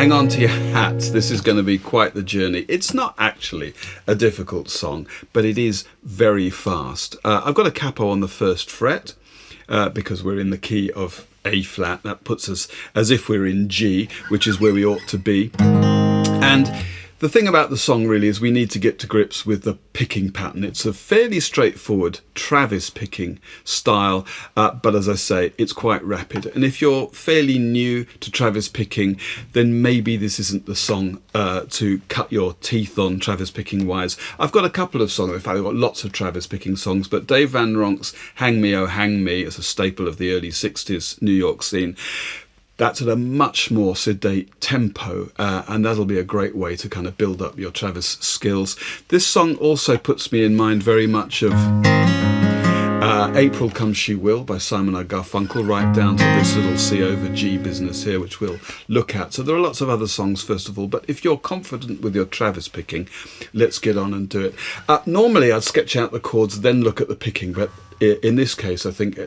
hang on to your hats. This is going to be quite the journey. It's not actually a difficult song, but it is very fast. I've got a capo on the first fret because we're in the key of A flat. That puts us as if we're in G, which is where we ought to be. And the thing about the song really is we need to get to grips with the picking pattern. It's a fairly straightforward Travis picking style, but as I say, it's quite rapid. And if you're fairly new to Travis picking, then maybe this isn't the song to cut your teeth on Travis picking wise. I've got a couple of songs, in fact I've got lots of Travis picking songs, but Dave Van Ronk's Hang Me Oh Hang Me is a staple of the early 60s New York scene. That's at a much more sedate tempo, and that'll be a great way to kind of build up your Travis skills. This song also puts me in mind very much of April Come She Will by Simon & Garfunkel, right down to this little C over G business here, which we'll look at. So there are lots of other songs, first of all, but if you're confident with your Travis picking, let's get on and do it. Normally I'd sketch out the chords, then look at the picking, but in this case, I think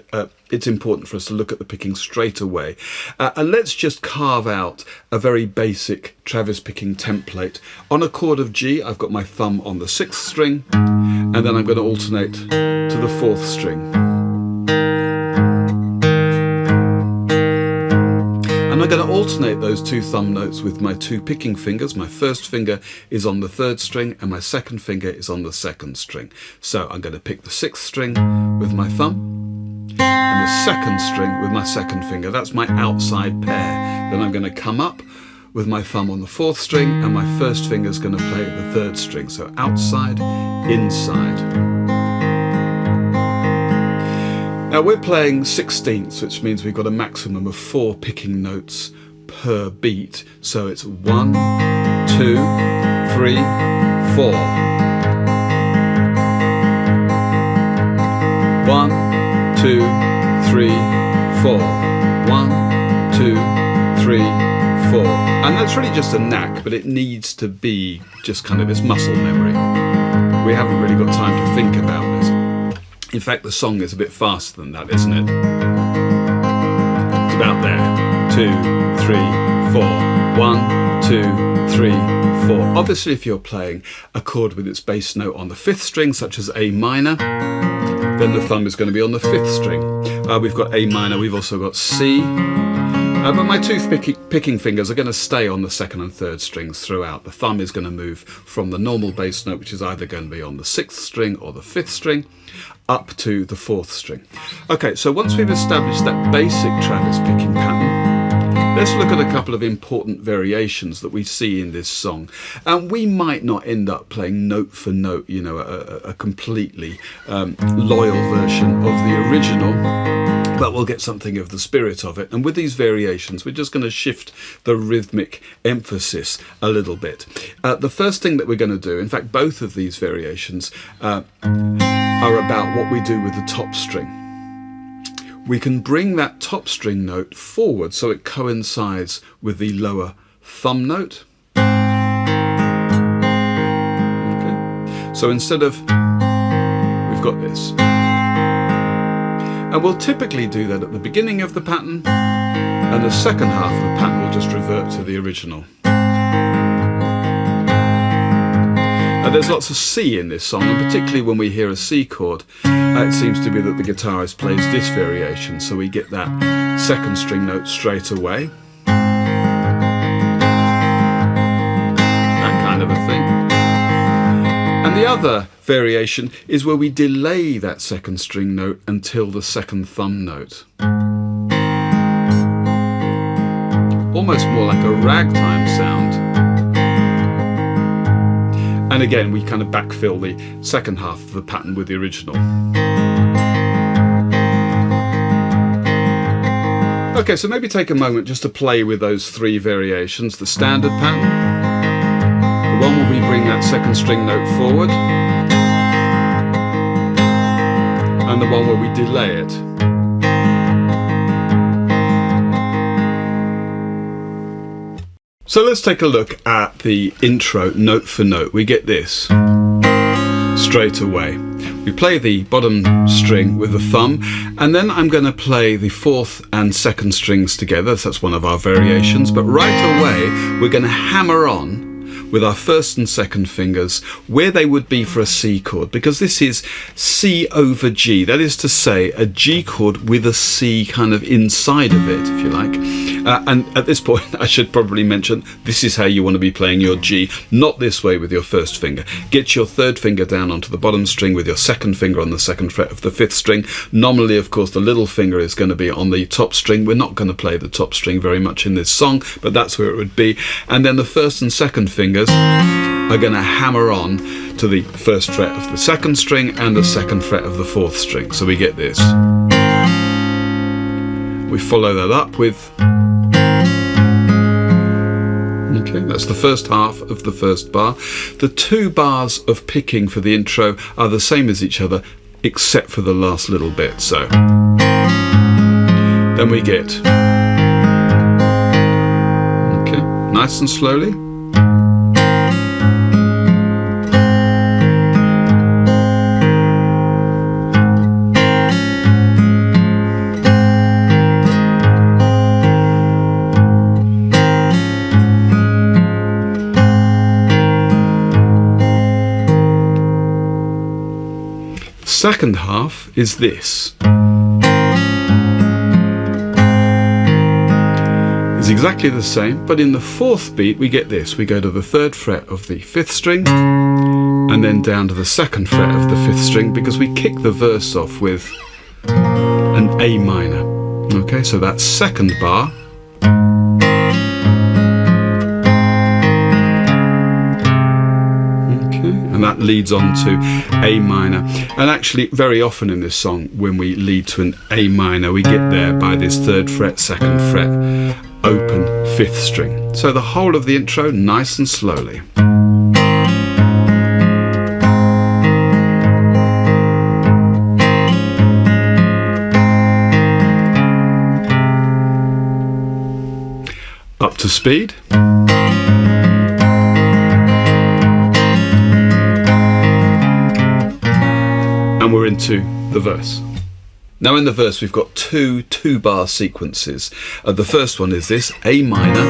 it's important for us to look at the picking straight away. And let's just carve out a very basic Travis picking template. On a chord of G, I've got my thumb on the 6th string, and then I'm going to alternate to the 4th string. And I'm going to alternate those two thumb notes with my two picking fingers. My first finger is on the 3rd string and my second finger is on the 2nd string. So I'm going to pick the 6th string with my thumb and the 2nd string with my 2nd finger. That's my outside pair. Then I'm going to come up with my thumb on the 4th string and my first finger is going to play the 3rd string. So outside, inside. Now we're playing 16ths, which means we've got a maximum of 4 picking notes per beat. So it's 1, 2, 3, 4. 1, 2, 3, 4. 1, 2, 3, 4. And that's really just a knack, but it needs to be just kind of this muscle memory. We haven't really got time to think about this. In fact, the song is a bit faster than that, isn't it? It's about there. 2, 3, 4. 1, 2, 3, 4. Obviously, if you're playing a chord with its bass note on the 5th string, such as A minor, then the thumb is going to be on the 5th string. We've got A minor, we've also got C. But my two picking fingers are going to stay on the 2nd and 3rd strings throughout. The thumb is going to move from the normal bass note, which is either going to be on the 6th string or the 5th string, up to the 4th string. Okay, so once we've established that basic Travis picking pattern, let's look at a couple of important variations that we see in this song. We might not end up playing note for note, you know, a completely loyal version of the original, but we'll get something of the spirit of it. And with these variations, we're just going to shift the rhythmic emphasis a little bit. The first thing that we're going to do, in fact, both of these variations are about what we do with the top string. We can bring that top string note forward so it coincides with the lower thumb note. Okay. So instead of, we've got this. And we'll typically do that at the beginning of the pattern, and the second half of the pattern will just revert to the original. There's lots of C in this song, and particularly when we hear a C chord, it seems to be that the guitarist plays this variation, so we get that 2nd string note straight away. That kind of a thing. And the other variation is where we delay that 2nd string note until the 2nd thumb note. Almost more like a ragtime sound. And again, we kind of backfill the second half of the pattern with the original. Okay, so maybe take a moment just to play with those 3 variations. The standard pattern, the one where we bring that 2nd string note forward, and the one where we delay it. So let's take a look at the intro note for note. We get this. straight away. We play the bottom string with the thumb, and then I'm going to play the fourth and second strings together. So that's one of our variations. But right away, we're going to hammer on with our first and second fingers where they would be for a C chord, because this is C over G. That is to say, a G chord with a C kind of inside of it, if you like. And at this point, I should probably mention, this is how you want to be playing your G, not this way with your first finger. Get your third finger down onto the bottom string with your second finger on the second fret of the fifth string. Nominally, of course, the little finger is going to be on the top string. We're not going to play the top string very much in this song, but that's where it would be. And then the first and second fingers are going to hammer on to the first fret of the second string and the second fret of the fourth string. So we get this. We follow that up with... Okay, that's the first half of the first bar. The two bars of picking for the intro are the same as each other, except for the last little bit. So then we get... Okay, nice and slowly. Second half is this. It's exactly the same, but in the fourth beat we get this. We go to the third fret of the fifth string and then down to the second fret of the fifth string, because we kick the verse off with an A minor. Okay, so that second bar. And that leads on to A minor. And actually, very often in this song, when we lead to an A minor, we get there by this third fret, second fret, open fifth string. So the whole of the intro, nice and slowly. Up to speed. And we're into the verse. Now in the verse we've got two bar sequences. The first one is this, A minor,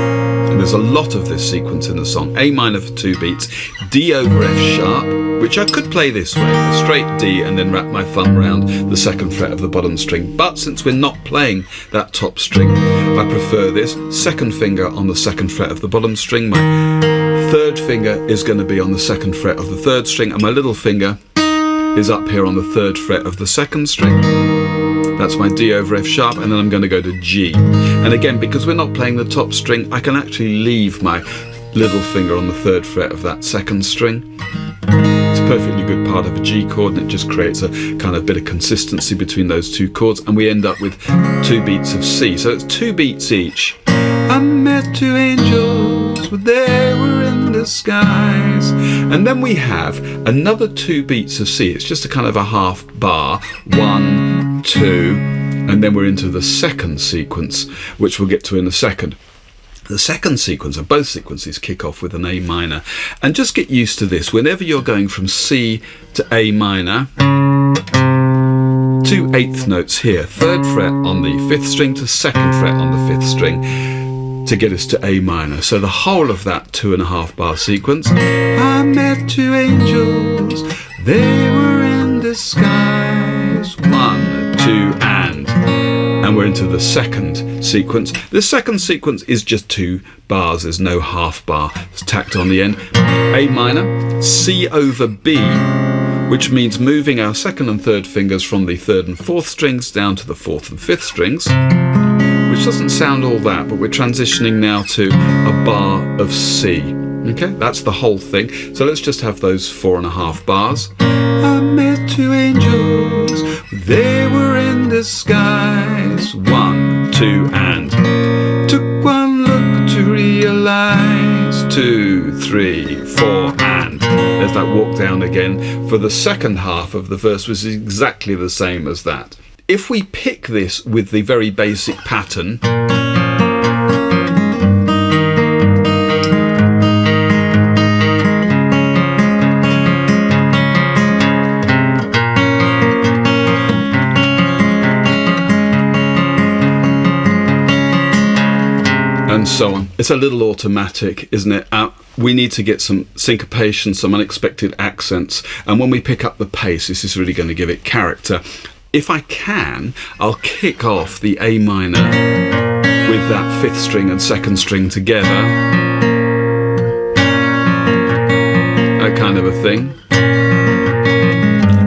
and there's a lot of this sequence in the song. A minor for 2 beats, D over F sharp, which I could play this way, a straight D and then wrap my thumb around the second fret of the bottom string. But since we're not playing that top string, I prefer this. Second finger on the second fret of the bottom string, my third finger is going to be on the second fret of the third string, and my little finger is up here on the third fret of the second string. That's my D over F sharp, and then I'm going to go to G. And again, because we're not playing the top string, I can actually leave my little finger on the third fret of that second string. It's a perfectly good part of a G chord, and it just creates a kind of bit of consistency between those two chords, and we end up with 2 beats of C. So it's 2 beats each. I met 2 angels, but they were in the skies. And then we have another 2 beats of C. It's just a kind of a half bar. 1, 2, and then we're into the second sequence, which we'll get to in a second. The second sequence, or both sequences, kick off with an A minor. And just get used to this. Whenever you're going from C to A minor, 2 eighth notes here. Third fret on the fifth string to second fret on the fifth string, to get us to A minor. So the whole of that 2.5 bar sequence. I met 2 angels, they were in disguise. 1, 2, and we're into the second sequence. The second sequence is just 2 bars, there's no half bar. It's tacked on the end. A minor, C over B, which means moving our second and third fingers from the third and fourth strings down to the fourth and fifth strings. Which doesn't sound all that, but we're transitioning now to a bar of C. Okay, that's the whole thing. So let's just have those 4.5 bars. I met 2 angels, they were in disguise. 1, 2, and took 1 look to realize. 2, 3, 4, and there's that walk down again. For the second half of the verse was exactly the same as that. If we pick this with the very basic pattern, and so on. It's a little automatic, isn't it? We need to get some syncopation, some unexpected accents, and when we pick up the pace, this is really going to give it character. If I can, I'll kick off the A minor with that 5th string and 2nd string together, that kind of a thing.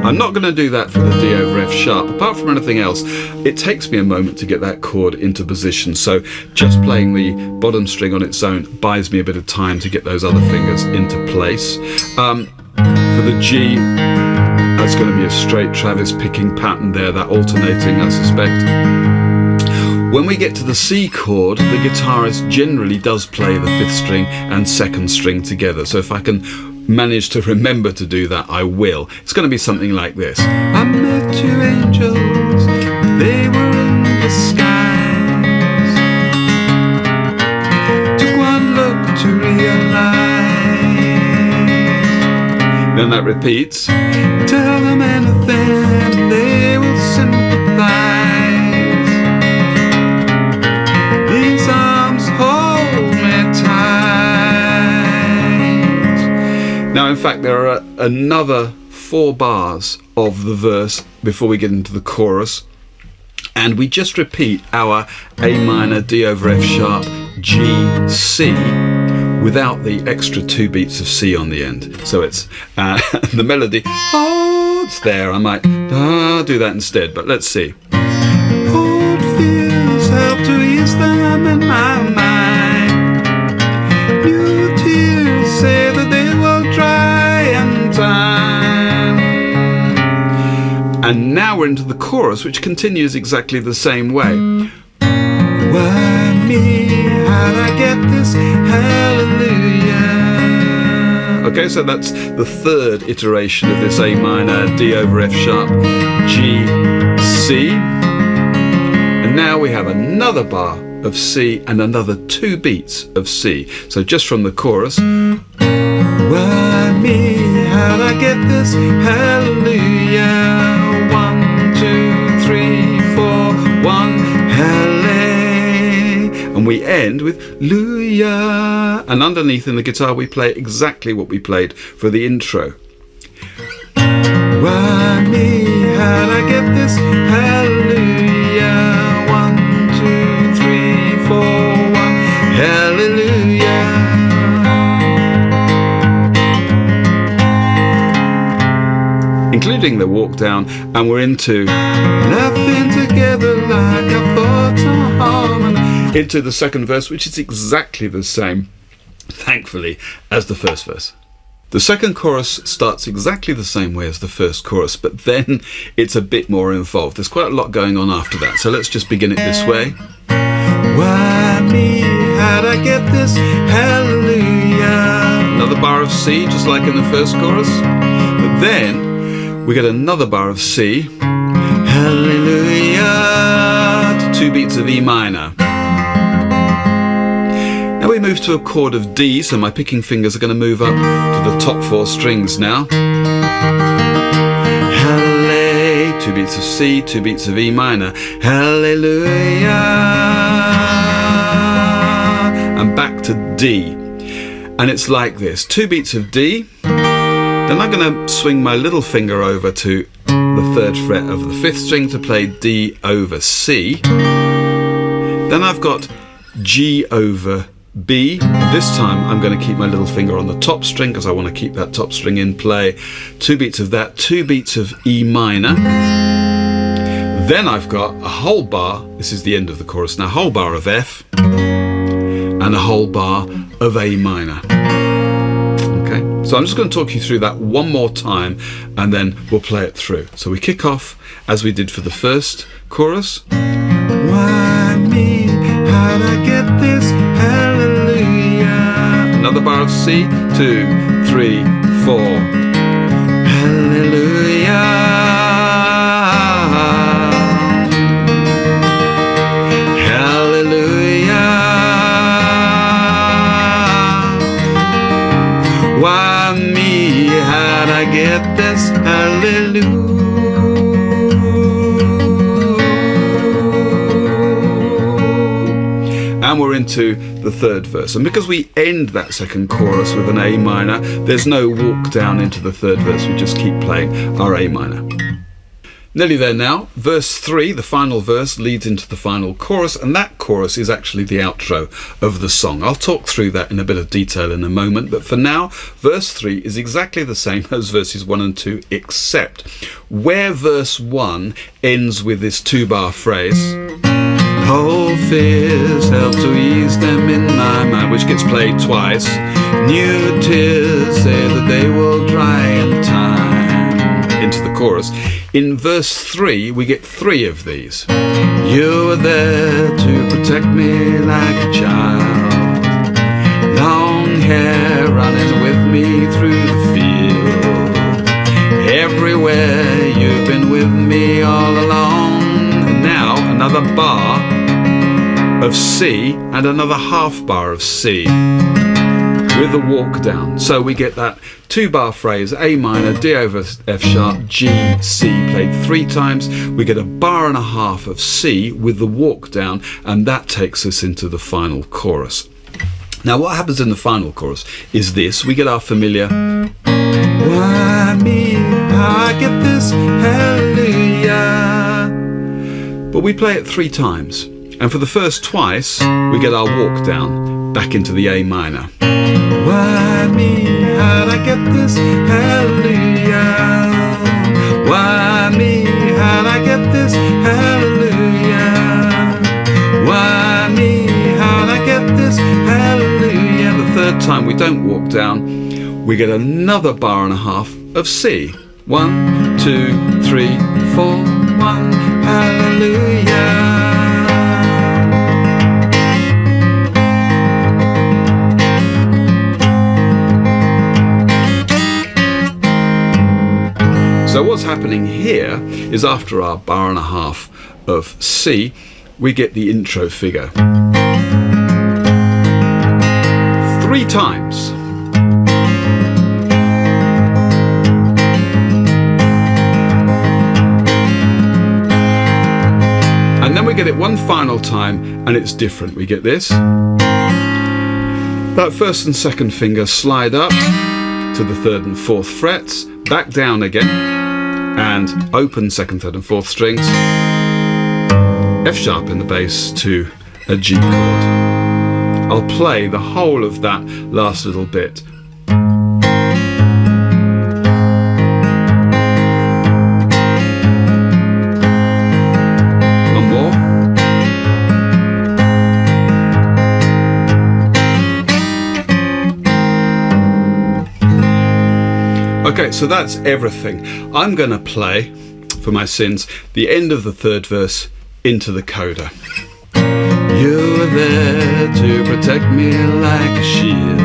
I'm not going to do that for the D over F sharp. Apart from anything else, it takes me a moment to get that chord into position. So just playing the bottom string on its own buys me a bit of time to get those other fingers into place. For the G, that's going to be a straight Travis picking pattern there, that alternating, I suspect. When we get to the C chord, the guitarist generally does play the 5th string and 2nd string together. So if I can manage to remember to do that, I will. It's going to be something like this. I met 2 angels, they were in the skies. Took one look to realize. Then that repeats. Tell them anything, they will sympathize. These arms hold me tight. Now, in fact, there are another 4 bars of the verse before we get into the chorus, and we just repeat our A minor, D over F sharp, G, C, without the extra 2 beats of C on the end. So it's the melody, oh, it's there. I might do that instead, but let's see. Old fears help to ease them in my mind. New tears say that they will dry in time. And now we're into the chorus, which continues exactly the same way. Why me? How'd I get this? Hallelujah. Okay, so that's the 3rd iteration of this A minor, D over F sharp, G, C. And now we have another bar of C and another 2 beats of C. So just from the chorus. Why me? How'd I get this? Hallelujah. 1, 2, 3, 4, 1, hallelujah. And we end with Luya. And underneath in the guitar we play exactly what we played for the intro. Why me? How'd I get this? Hallelujah. 1, 2, 3, 4, 1, hallelujah. Including the walk down, and we're into laughing together like our thoughts are harmony. Into the 2nd verse, which is exactly the same, thankfully, as the 1st verse. The 2nd chorus starts exactly the same way as the 1st chorus, but then it's a bit more involved. There's quite a lot going on after that, so let's just begin it this way. Why me? How'd I get this? Hallelujah. Another bar of C, just like in the 1st chorus. But then we get another bar of C. Hallelujah. To 2 beats of E minor. Now we move to a chord of D, so my picking fingers are going to move up to the top 4 strings now. Hallelujah. 2 beats of C, 2 beats of E minor. Hallelujah. And back to D. And it's like this. 2 beats of D. Then I'm going to swing my little finger over to the 3rd fret of the 5th string to play D over C. Then I've got G over B. This time I'm going to keep my little finger on the top string because I want to keep that top string in play. 2 beats of that, 2 beats of E minor. Then I've got a whole bar, this is the end of the chorus now, a whole bar of F and a whole bar of A minor. Okay, so I'm just going to talk you through that one more time and then we'll play it through. So we kick off as we did for the 1st chorus. Why me? How'd I get this? Hallelujah. Another bar of C. 2, 3, 4. Hallelujah. Hallelujah. Why me? How'd I get this? Hallelujah. and we're into the third verse. And because we end that second chorus with an A minor, there's no walk down into the third verse. We just keep playing our A minor. Nearly there now. Verse 3, the final verse, leads into the final chorus, and that chorus is actually the outro of the song. I'll talk through that in a bit of detail in a moment, but for now, verse 3 is exactly the same as verses 1 and 2, except where verse 1 ends with this 2-bar phrase, "Whole fears help to ease them in my mind," which gets played twice. "New tears say that they will dry in time," into the chorus. In verse 3, we get 3 of these. "You were there to protect me like a child, long hair running with me through the field, everywhere you've been with me all along." And now another bar of C and another half bar of C with a walk down. So we get that 2-bar phrase, A minor, D over F sharp, G, C, played 3 times. We get a bar and a half of C with the walk down, and that takes us into the final chorus. Now what happens in the final chorus is this. We get our familiar, "Why me, how I get this hallelujah," but we play it 3 times. And for the first twice, we get our walk down back into the A minor. "Why me, how'd I get this hallelujah? Why me, how'd I get this hallelujah? Why me, how'd I get this hallelujah?" The third time we don't walk down, we get another bar and a half of C. 1, 2, 3, 4, 1, hallelujah. So what's happening here is after our bar and a half of C, we get the intro figure 3 times. And then we get it one final time, and it's different. We get this. That first and second finger slide up to the 3rd and 4th frets, back down again, and open 2nd, 3rd and 4th strings, F sharp in the bass to a G chord. I'll play the whole of that last little bit. One more. Okay, so that's everything. I'm going to play, for my sins, the end of the 3rd verse into the coda. "You were there to protect me like a shield,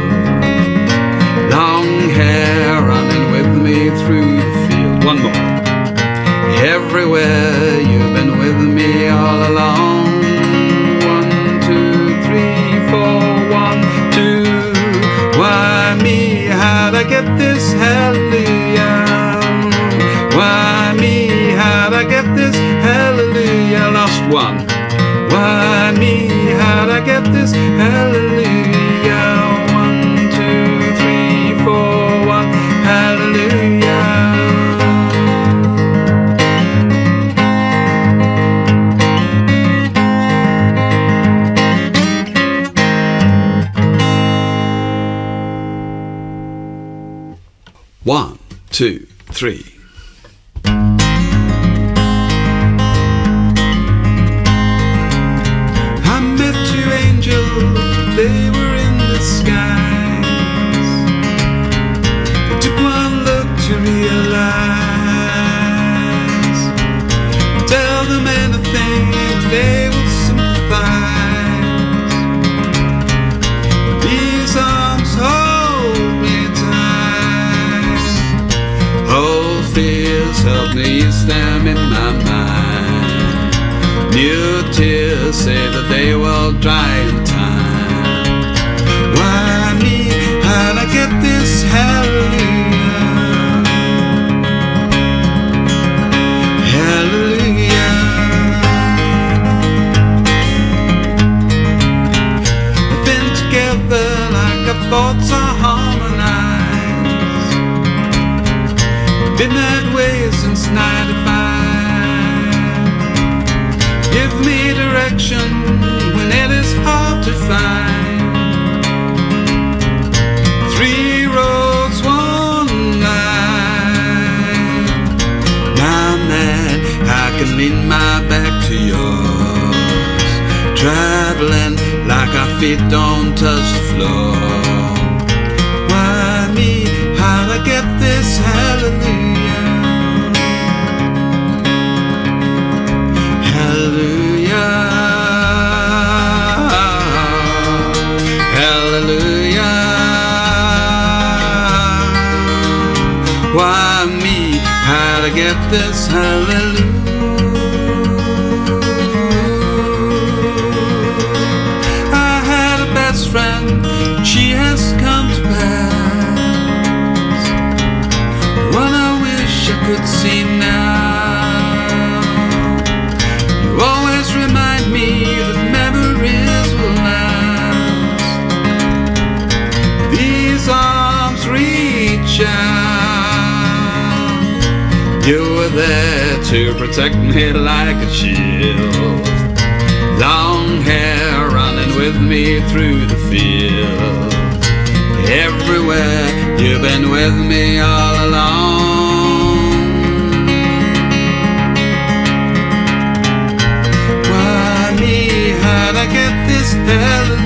long hair running with me through the field." One more. "Everywhere you've been with me all along." 1, 2, 3, 4, 1, 2. "Why me, how'd I get this hallelujah? Why me, how'd I get this hallelujah?" Last one. "Why me, how'd I get this hallelujah? 1, 2, 3, 4, 1, hallelujah." One, 2, 3. "I met 2 angels, they were in the skies. It took one look to realize. Tell them anything, they will sympathize. These arms hold me tight. Old fears help me ease them in my mind. New tears say that they will dry in time. Why me, how'd I get this hallelujah? Hallelujah. thoughts are harmonized. Been that way since '95. Give me direction when it is hard to find. 3 roads, 1 line. Now, man, I can lean my back to yours, traveling like our feet don't touch the floor. Why me? How'd I get this hallelujah? Hallelujah. Hallelujah. Why me? How'd I get this hallelujah? Friend, she has come to pass. What I wish I could see now. You always remind me that memories will last. These arms reach out. You were there to protect me like a shield. Long hair running with me through the field. Everywhere you've been with me all along. Why me? How'd I get this hell?